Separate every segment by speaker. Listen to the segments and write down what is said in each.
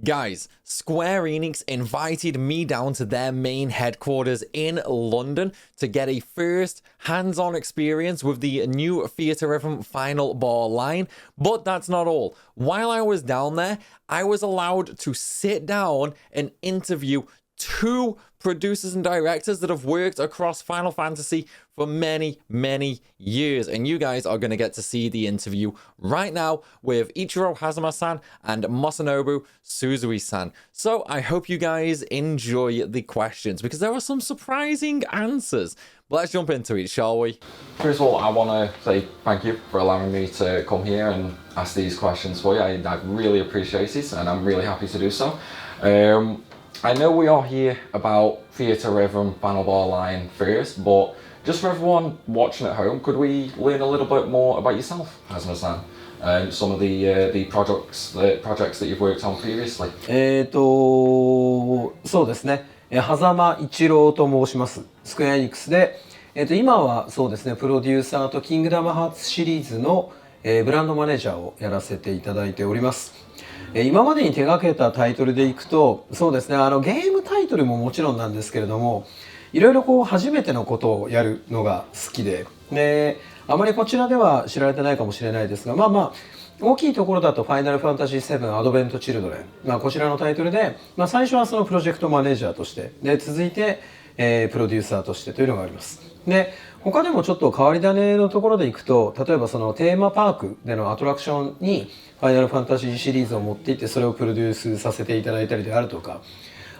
Speaker 1: Guys, Square Enix invited me down to their main headquarters in London to get a first hands-on experience with the new Theatre Rhythm Final Ball line, but that's not all. While I was down there, I was allowed to sit down and interview two producers and directors that have worked across Final Fantasy for many, many years. And you guys are going to get to see the interview right now with Ichiro Hazama-san and Masanobu Suzui-san. So I hope you guys enjoy the questions because there are some surprising answers. But let's jump into it, shall we? First of all, I want to say thank you for allowing me to come here and ask these questions for you. I really appreciate it and I'm really happy to do so. I know we are here about Theatre Rhythm Final Ball line first, but just for everyone watching at home, could we learn a little bit more about yourself, Hazama-san, and some of the projects that you've worked on previously?
Speaker 2: そうですね。狭間一郎と申します。スクエアエニックスで、今はそうですね、プロデューサーとキングダムハーツシリーズの、ブランドマネージャーをやらせていただいております。今までに手掛けたタイトルでいくと、そうですね、ゲームタイトルももちろんなんですけれども、いろいろこう初めてのことをやるのが好きで、あまりこちらでは知られてないかもしれないですが、大きいところだとファイナルファンタジー7アドベントチルドレン、こちらのタイトルで、最初はそのプロジェクトマネージャーとして、で続いて、プロデューサーとしてというのがあります。で、他でもちょっと変わり種のところでいくと、例えばそのテーマパークでのアトラクションにファイナルファンタジーシリーズを持っていってそれをプロデュースさせていただいたりであるとか、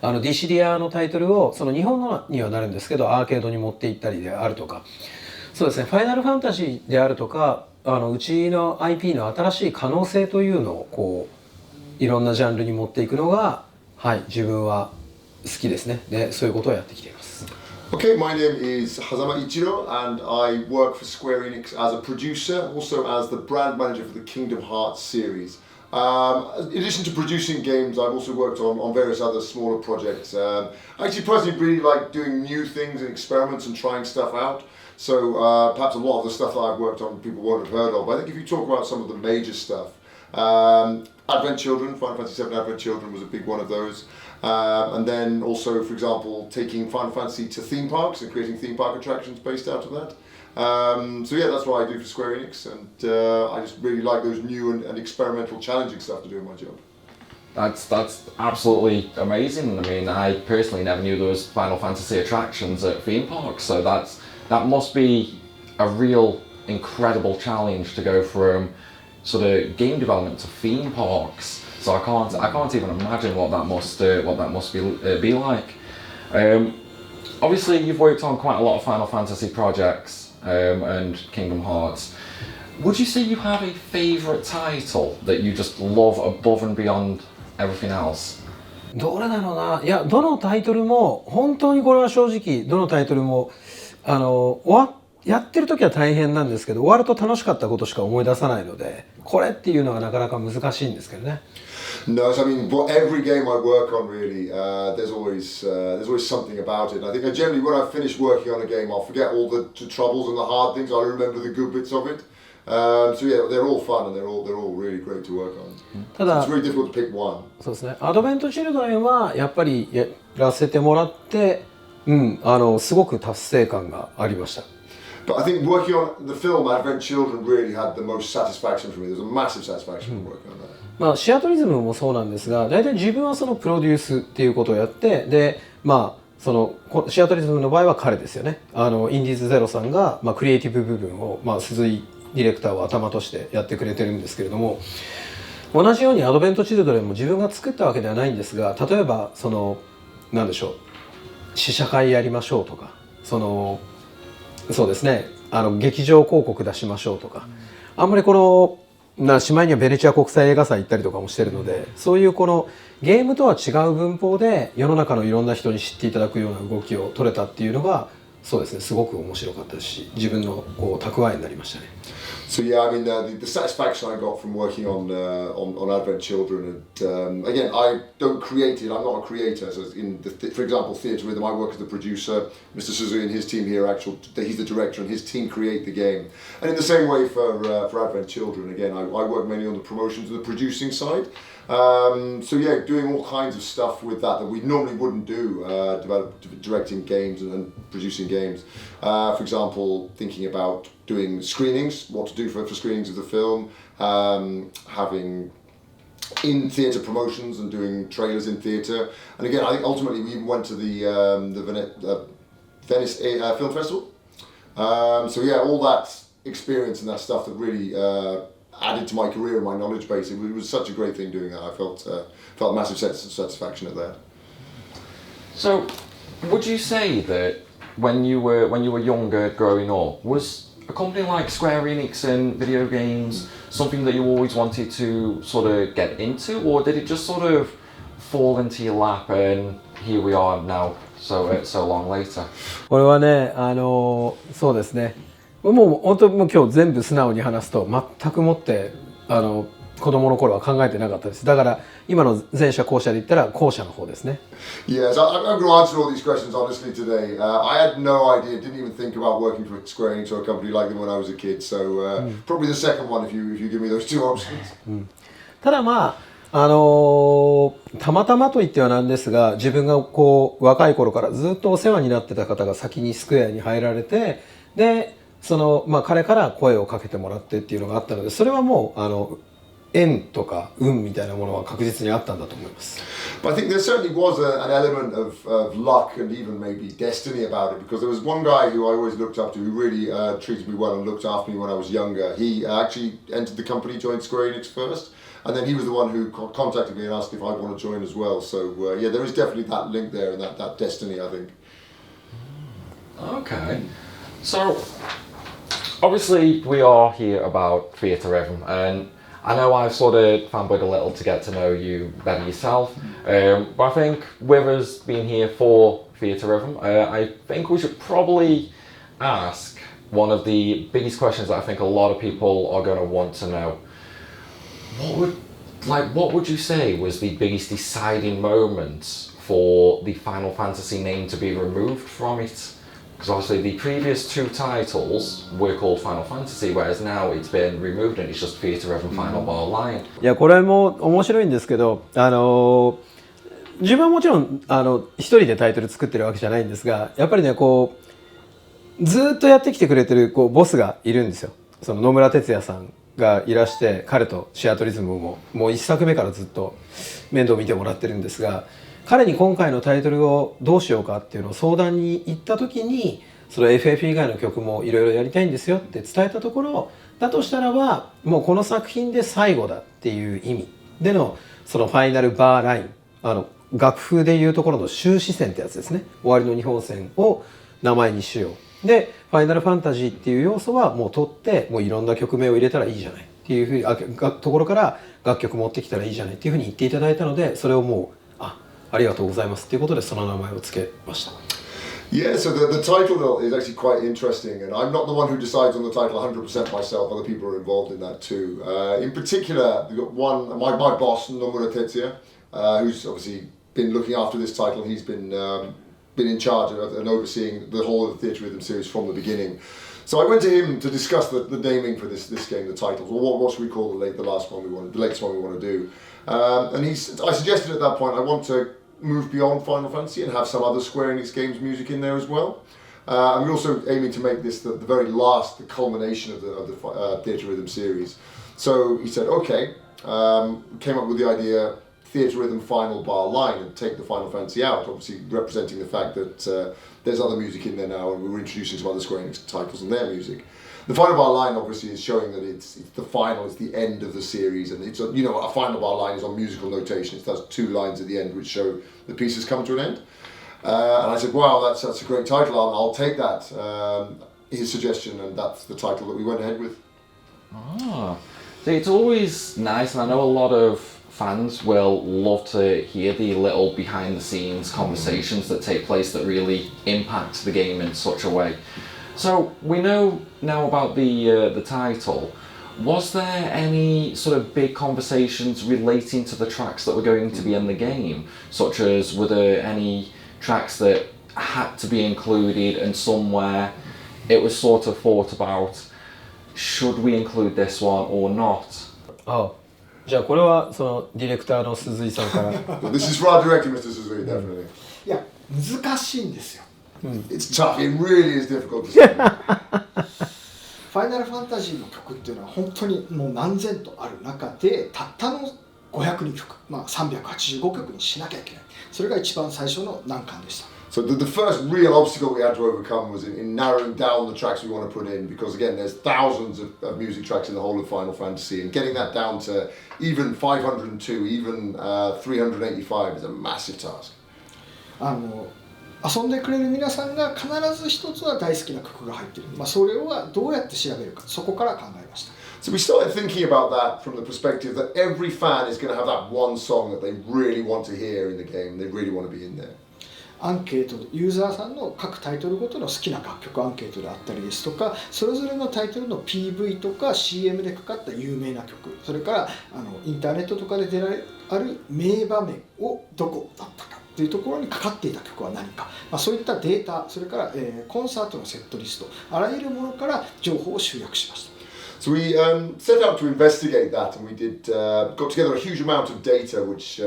Speaker 2: ディシリアのタイトルをその日本のにはなるんですけどアーケードに持っていったりであるとか、そうですね、ファイナルファンタジーであるとか、うちの IP の新しい可能性というのをこういろんなジャンルに持っていくのが、はい、自分は好きですね。で、そういうことをやってきています。
Speaker 3: Okay, my name is Hazama Ichiro and I work for Square Enix as a producer, also as the brand manager for the Kingdom Hearts series. In addition to producing games, I've also worked on various other smaller projects. I actually personally really like doing new things and experiments and trying stuff out. So perhaps a lot of the stuff that I've worked on people won't have heard of. But I think if you talk about some of the major stuff, Advent Children, Final Fantasy VII Advent Children was a big one of those. And then also, for example, taking Final Fantasy to theme parks and creating theme park attractions based out of that. So yeah, that's what I do for Square Enix, and I just really like those new and experimental, challenging stuff to do in my job.
Speaker 1: That's absolutely amazing. I mean, I personally never knew there was Final Fantasy attractions at theme parks, so that must be a real incredible challenge to go from sort of game development to theme parks. So I can't even imagine what that must be like. Obviously, you've worked on quite a lot of Final Fantasy projects and Kingdom Hearts. Would you say you have a favourite title that you just love above and beyond everything else?
Speaker 2: どれだろうな。いや、どのタイトルも本当にこれは正直どのタイトルもやってる時は大変なんですけど、終わると楽しかったことしか思い出さないので、これっていうのがなかなか難しいんですけどね。
Speaker 3: No, so I mean, every game I work on, really, there's always something about it. I think generally when I finish working on a game, I'll forget all the troubles and the hard things. I'll remember the good bits of it. So yeah, they're all fun and they're all really great to work on. So it's really difficult to pick one.
Speaker 2: そうですね。アドベントチルドレンはやっぱりやらせてもらって、すごく達成感がありました。
Speaker 3: But I think working on the film Advent Children really had the most satisfaction for me. There's a massive satisfaction working on that.
Speaker 2: シアトリズムもそうなんですが、大体自分はそのプロデュースっていうことをやって、で、そのシアトリズムの場合は彼ですよね。インディーズゼロさんがクリエイティブ部分を鈴井ディレクターを頭としてやってくれてるんですけれども、同じようにアドベントチルドレンも自分が作ったわけではないんですが、例えばそのなんでしょう、試写会やりましょうとか、そうですね、劇場広告出しましょうとか、あんまりしまいにはベネチア国際映画祭行ったりとかもしてるので、そういうこのゲームとは違う文法で世の中のいろんな人に知っていただくような動きを取れたっていうのが、そうですね、すごく面白かったし、自分の蓄えになりましたね。
Speaker 3: So yeah, I mean the satisfaction I got from working on Advent Children, and again, I don't create it. I'm not a creator. So for example, Theatre Rhythm, I work as the producer. Mr. Suzui and his team here, he's the director, and his team create the game. And in the same way for Advent Children, again, I work mainly on the promotions and the producing side. So yeah, doing all kinds of stuff with that we normally wouldn't do, directing games and producing games. For example, thinking about doing screenings, what to do for screenings of the film, having in-theatre promotions and doing trailers in theatre. And again, I think ultimately we even went to the Venice Film Festival. So yeah, all that experience and that stuff that really added to my career and my knowledge base. It was such a great thing doing that. I felt massive satisfaction at that.
Speaker 1: So, would you say that when you were younger, growing up, was a company like Square Enix and video games something that you always wanted to sort of get into, or did it just sort of fall into your lap and here we are now, so long later?
Speaker 2: これはね、そうですね。もう本当もう今日全部素直に話すと全くもって子供の頃は考えてなかったです。だから今の前者後者で言ったら後者の方ですね。
Speaker 3: Yes, I'm going to answer all these questions honestly today. I had no idea, didn't even think about working for Square Enix or a company like them when I was a kid. So probably the second one if you give me those two options.
Speaker 2: ただまあたまたまと言ってはなんですが、自分がこう若い頃からずっとお世話になってた方が先にスクエアに入られて、で彼から声をかけてもらってっていうのがあったので、それはもう縁とか運みたいなものは確実にあったんだと思います。
Speaker 3: But I think there certainly was an element of luck and even maybe destiny about it, because there was one guy who I always looked up to who really treated me well and looked after me when I was younger. He actually entered the company, joined Square Enix first, and then he was the one who contacted me and asked if I'd want to join as well. So yeah, there is definitely that link there and that destiny, I think.
Speaker 1: Okay, so obviously we are here about Theatre Rhythm, and I know I've sort of fanboyed a little to get to know you better yourself, but I think with us being here for Theatre Rhythm, I think we should probably ask one of the biggest questions that I think a lot of people are going to want to know. What would you say was the biggest deciding moment for the Final Fantasy name to be removed from it? Because obviously the previous two titles were called Final Fantasy, whereas now it's been removed and it's just Theatre Rhythm Final Bar Line.
Speaker 2: いやこれも面白いんですけど、自分はもちろん一人でタイトル作ってるわけじゃないんですが、やっぱりねこうずっとやってきてくれてるボスがいるんですよ。その野村哲也さんがいらして、彼とシアトリズムもう一作目からずっと面倒見てもらってるんですが、彼に今回のタイトルをどうしようかっていうのを相談に行った時に、その FF 以外の曲もいろいろやりたいんですよって伝えたところ、だとしたらばもうこの作品で最後だっていう意味でのそのファイナルバーライン、楽譜でいうところの終止線ってやつですね。終わりの日本線を名前にしよう。でファイナルファンタジーっていう要素はもう取ってもういろんな曲名を入れたらいいじゃないっていうふうにところから楽曲持ってきたらいいじゃないっていうふうに言っていただいたので、それをもうありがとうございますっていうことでその名前を付けました。
Speaker 3: Yeah, so the title is actually quite interesting, and I'm not the one who decides on the title 100% myself. Other people are involved in that too. In particular, we've got my boss, Nomura Tetsuya, who's obviously been looking after this title. He's been in charge of and overseeing the whole of the Theatre Rhythm series from the beginning. So I went to him to discuss the naming for this game, the titles. Well, what should we call the latest one we want to do? And I suggested at that point I want to move beyond Final Fantasy and have some other Square Enix games music in there as well. And we're also aiming to make this the very last, the culmination of the Theatre Rhythm series. So he said, okay, came up with the idea, Theatre Rhythm Final Bar Line, and take the Final Fantasy out, obviously representing the fact that there's other music in there now, and we're introducing some other Square Enix titles and their music. The Final Bar Line obviously is showing that it's the final, it's the end of the series, and it's a Final Bar Line is on musical notation. It does two lines at the end which show the piece has come to an end. And I said, wow, that's a great title. I'll take that. His suggestion, and that's the title that we went ahead with.
Speaker 1: So it's always nice, and I know a lot of fans will love to hear the little behind the scenes conversations that take place that really impact the game in such a way. So we know now about the title. Was there any sort of big conversations relating to the tracks that were going to be in the game? Such as, were there any tracks that had to be included and somewhere it was sort of thought about, should we include this one or not?
Speaker 2: じゃあこれはそのディレクターの鈴井さんから。
Speaker 3: This is for our director, Mr. Suzui, definitely.
Speaker 4: いや難しいんですよ。
Speaker 3: It's tough. It really is difficult to say.
Speaker 4: ファイナルファンタジーの曲っていうのは本当にもう何千とある中でたったの502曲、385曲にしなきゃいけない。それが一番最初の難関でした。
Speaker 3: So the first real obstacle we had to overcome was in narrowing down the tracks we want to put in, because again there's thousands of music tracks in the whole of Final Fantasy, and getting that down to even 502, even 385 is a massive task.
Speaker 4: 遊んでくれる皆さんが必ず一つは大好きな曲が入っている、それはどうやって調べるか、そこから考えました。
Speaker 3: So we started thinking about that from the perspective that every fan is going to have that one song that they really want to hear in the game, they really want to be in there.
Speaker 4: アンケート、ユーザーさんの各タイトルごとの好きな楽曲アンケートであったりですとか、それぞれのタイトルの PV とか CM でかかった有名な曲、それからインターネットとかで出られる名場面をどこだったかというところにかかっていた曲は何か、そういったデータ、それから、コンサートのセットリスト、あらゆるものから情報を集約しました。
Speaker 3: So we set out to investigate that, and we got together a huge amount of data which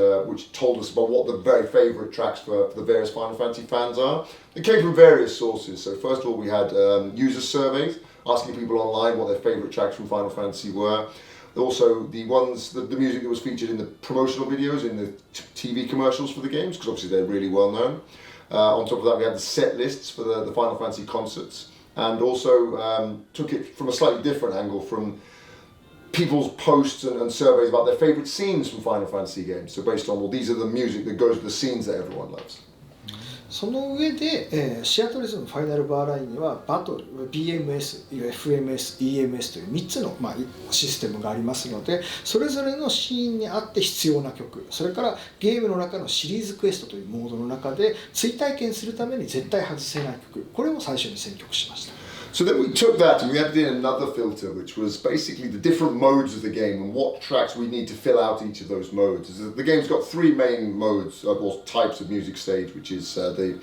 Speaker 3: told us about what the very favourite tracks for the various Final Fantasy fans are. It came from various sources. So first of all, we had user surveys asking people online what their favourite tracks from Final Fantasy were. Also, the music that was featured in the promotional videos, in the TV commercials for the games, because obviously they're really well known. On top of that, we had the set lists for the Final Fantasy concerts. And also took it from a slightly different angle, from people's posts and surveys about their favourite scenes from Final Fantasy games. So based on, well, these are the music that goes with the scenes that everyone loves.
Speaker 4: その上で、シアトルズのファイナルバーラインにはバトル、BMS、FMS、EMS という3つの、システムがありますので、それぞれのシーンにあって必要な曲、それからゲームの中のシリーズクエストというモードの中で追体験するために絶対外せない曲、これを最初に選曲しました。
Speaker 3: So then we took that and we added in another filter, which was basically the different modes of the game and what tracks we need to fill out each of those modes. The game's got three main modes, or types of music stage, which is the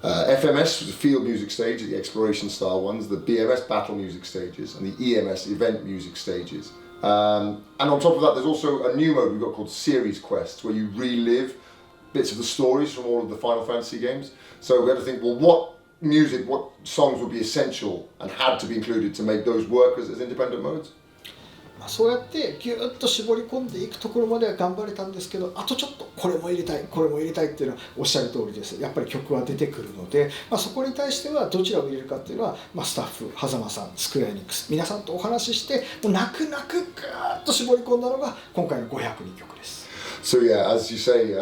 Speaker 3: FMS, the field music stage, the exploration style ones, the BMS battle music stages, and the EMS event music stages. And on top of that, there's also a new mode we've got called Series Quests, where you relive bits of the stories from all of the Final Fantasy games. So we had to think, well, what songs would be essential and had to be included to make those work as independent modes?
Speaker 4: そうやってギュッと絞り込んでいくところまでは頑張れたんですけど、あとちょっとこれも入れたい、これも入れたいっていうのはおっしゃる通りです。やっぱり曲は出てくるので、そこに対してはどちらを入れるかっていうのは、スタッフ、狭間さん、スクエアエニックス、皆さんとお話しして、もう泣く泣くぐーっと絞り込んだのが今回の502曲です。
Speaker 3: So yeah, as you say,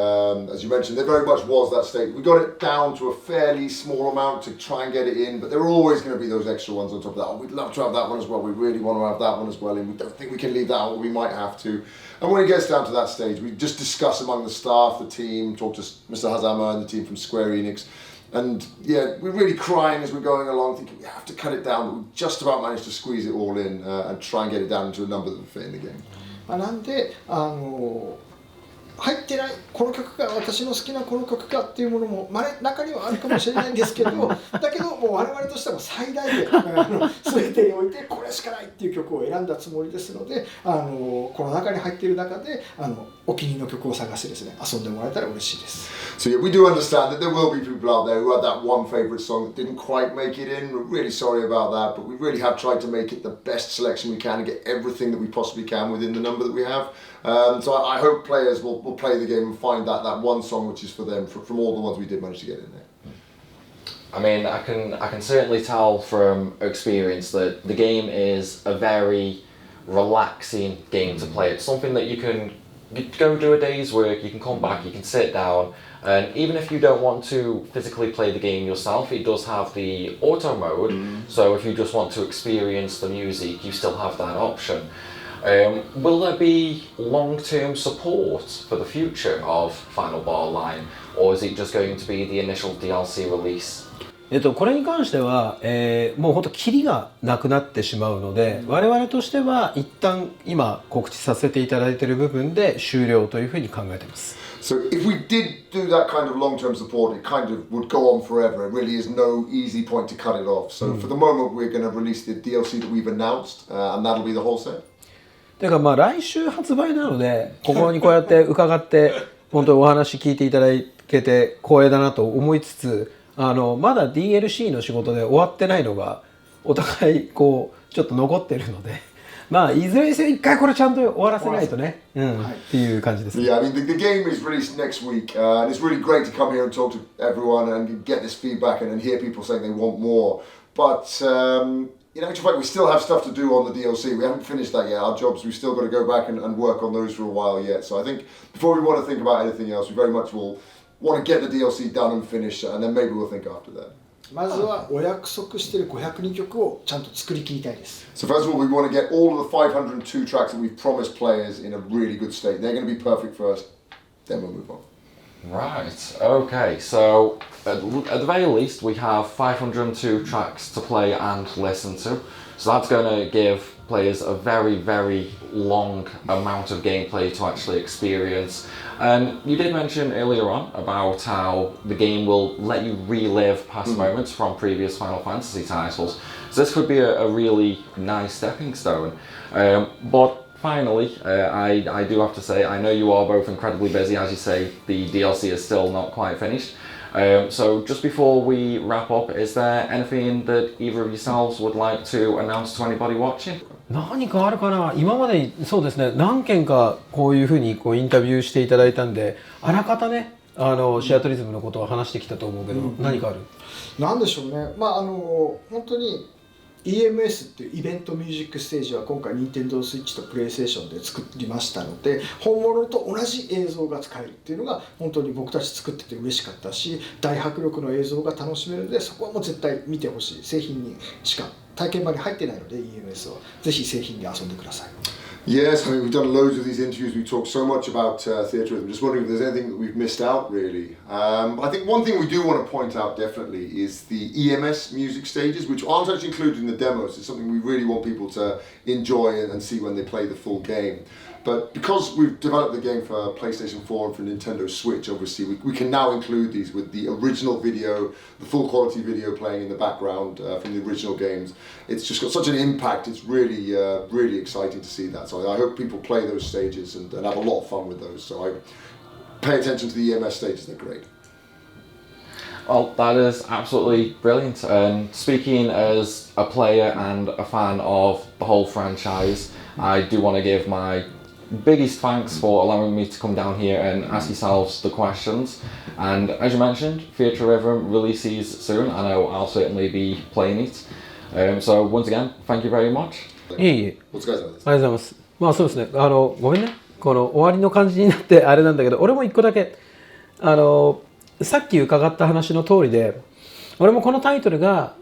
Speaker 3: as you mentioned, there very much was that state. We got it down to a fairly small amount to try and get it in, but there were always going to be those extra ones on top of that. Oh, we'd love to have that one as well. We really want to have that one as well, and we don't think we can leave that out, but we might have to. And when it gets down to that stage, we just discuss among the staff, the team, talk to Mr. Hazama and the team from Square Enix. And yeah, we're really crying as we're going along, thinking we have to cut it down, but we just about managed to squeeze it all in and try and get it down into a number that would fit in the game.
Speaker 4: なんで入ってないこの曲が私の好きなこの曲かっていうものも中にはあるかもしれないんですけどだけどもう我々としても最大限全てにおいてこれしかないっていう曲を選んだつもりですのでこの中に入っている中でお気に入りの曲を探してですね遊んでもらえたら嬉しいです。
Speaker 3: So yeah, we do understand that there will be people out there who had that one favourite song that didn't quite make it in. We're really sorry about that, but we really have tried to make it the best selection we can and get everything that we possibly can within the number that we have. So I hope players will play the game and find that one song which is for them from all the ones we did manage to get in there.
Speaker 1: I mean, I can certainly tell from experience that the game is a very relaxing game to play. It's something that you can go do a day's work, you can come back, you can sit down, and even if you don't want to physically play the game yourself, it does have the auto mode, so if you just want to experience the music, you still have that option. Will there be long-term support for the future of Final Bar Line, or is it just going to be the initial DLC release?
Speaker 2: これに関しては、もう本当キリがなくなってしまうので、我々としては一旦今告知させていただいている部分で終了というふうに考えています。
Speaker 3: So if we did do that kind of long-term support, it kind of would go on forever. It really is no easy point to cut it off. So for the moment, we're going to release the DLC that we've announced, and that'll be the whole set.
Speaker 2: ていうかまあ来週発売なので、ここにこうやって伺って本当にお話聞いていただけて光栄だなと思いつつ、まだ DLC の仕事で終わってないのがお互いこうちょっと残ってるので、まあいずれにせよ一回これちゃんと終わらせないとね、っていう感じです。
Speaker 3: Yeah, I mean the game is released next week, and it's really great to come here and talk to everyone and get this feedback and hear people saying they want more. But in actual fact, we still have stuff to do on the DLC. We haven't finished that yet. Our jobs, we've still got to go back and work on those for a while yet. So I think before we want to think about anything else, we very much will want to get the DLC done and finish, and then maybe we'll think after that.
Speaker 4: まずはお約束している502曲をちゃんと作り切りたいです。
Speaker 3: So first of all, we want to get all of the 502 tracks that we've promised players in a really good state. They're going to be perfect first, then we'll move on.
Speaker 1: Right, okay, so at the very least we have 502 tracks to play and listen to, so that's going to give players a very, very long amount of gameplay to actually experience. And you did mention earlier on about how the game will let you relive past moments from previous Final Fantasy titles, so this could be a really nice stepping stone. But finally, I do have to say, I know you are both incredibly busy. As you say, the DLC is still not quite finished. So just before we wrap up, is there anything that either of yourselves would like to announce to anybody watching?
Speaker 2: 何かあるかな。今までそうですね、何件かこういうふうにこうインタビューしていただいたんで、あらかたね、シェアトリズムのことを話してきたと思うけど、何かある？
Speaker 4: なんでしょうね。まあ本当にEMS っていうイベントミュージックステージは今回 Nintendo Switch と PlayStation で作りましたので、本物と同じ映像が使えるっていうのが本当に僕たち作ってて嬉しかったし、大迫力の映像が楽しめるので、そこはもう絶対見てほしい。製品にしか体験版に入ってないので EMS はぜひ製品で遊んでください。
Speaker 3: Yes, I mean, we've done loads of these interviews. We've talked so much about theatre. I'm just wondering if there's anything that we've missed out, really. I think one thing we do want to point out definitely is the EMS music stages, which aren't actually included in the demos. It's something we really want people to enjoy and see when they play the full game. But because we've developed the game for PlayStation 4 and for Nintendo Switch, obviously, we can now include these with the original video, the full quality video playing in the background from the original games. It's just got such an impact. It's really, really exciting to see that. So I hope people play those stages and have a lot of fun with those. So I pay attention to the EMS stages, they're great.
Speaker 1: Well, that is absolutely brilliant. And speaking as a player and a fan of the whole franchise, I do want to give my biggest thanks for allowing me to come down here and ask yourselves the questions. And as you mentioned, Theatre Rhythm releases soon. I know I'll certainly be playing it. So once again, thank you very much.
Speaker 2: いえいえ。
Speaker 3: お疲れ様です。
Speaker 2: ありがとうございます。まあそうですね。ごめんね。この終わりの感じになってあれなんだけど、俺も一個だけさっき伺った話の通りで、俺もこのタイトルが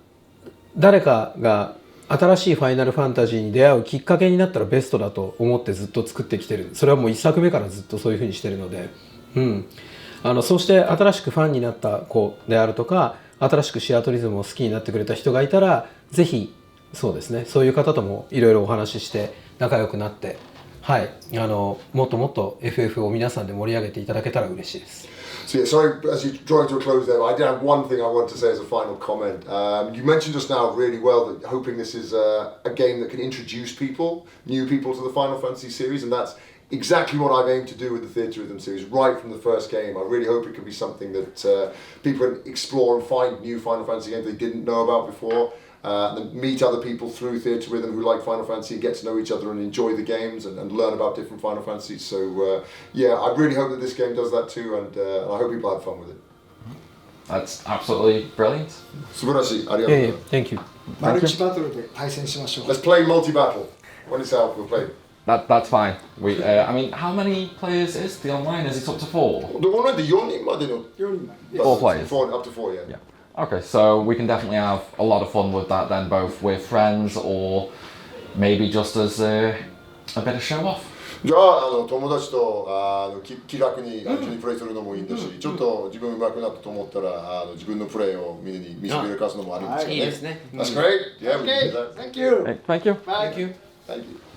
Speaker 2: 誰かが新しいファイナルファンタジーに出会うきっかけになったらベストだと思ってずっと作ってきてる。それはもう1作目からずっとそういう風にしてるので、そうして新しくファンになった子であるとか、新しくシアトリズムを好きになってくれた人がいたら、ぜひそうですね、そういう方ともいろいろお話しして仲良くなって、はい、もっともっと FF を皆さんで盛り上げていただけたら嬉しいです。
Speaker 3: So yeah, sorry, as you're drawing to a close there, I did have one thing I wanted to say as a final comment. You mentioned just now really well that hoping this is a game that can introduce people, new people to the Final Fantasy series, and that's exactly what I've aimed to do with the Theatre Rhythm series right from the first game. I really hope it can be something that people can explore and find new Final Fantasy games they didn't know about before. And meet other people through Theatre Rhythm who like Final Fantasy, get to know each other and enjoy the games and learn about different Final Fantasies. So yeah, I really hope that this game does that too, and I hope people have fun with it.
Speaker 1: That's absolutely brilliant.
Speaker 3: 素晴らしい。ありがとうございます。
Speaker 2: Thank you.
Speaker 4: マルチバトルで対戦しましょう。
Speaker 3: Let's play multi-battle. When it's out, we'll play.
Speaker 1: That's fine. I mean, how many players is the online? Is it up to 4?
Speaker 3: The online で4人までの
Speaker 1: 4 players.
Speaker 3: 4, up to 4, yeah.
Speaker 1: Okay, so we can definitely have a lot of fun with that then, both with friends or maybe just as a bit of show off.
Speaker 3: じゃあ、友達と気楽に一緒にプレイするのもいいんだし、ちょっと自分上手くなったと思ったら自分のプレイをみんなに見せびらかすのもあるんですけどね。
Speaker 2: いいですね。
Speaker 3: That's great. Yeah, we can do
Speaker 4: Okay,
Speaker 3: that.
Speaker 4: thank you.
Speaker 1: Thank you.
Speaker 4: Bye.
Speaker 2: Thank you.
Speaker 3: Thank you.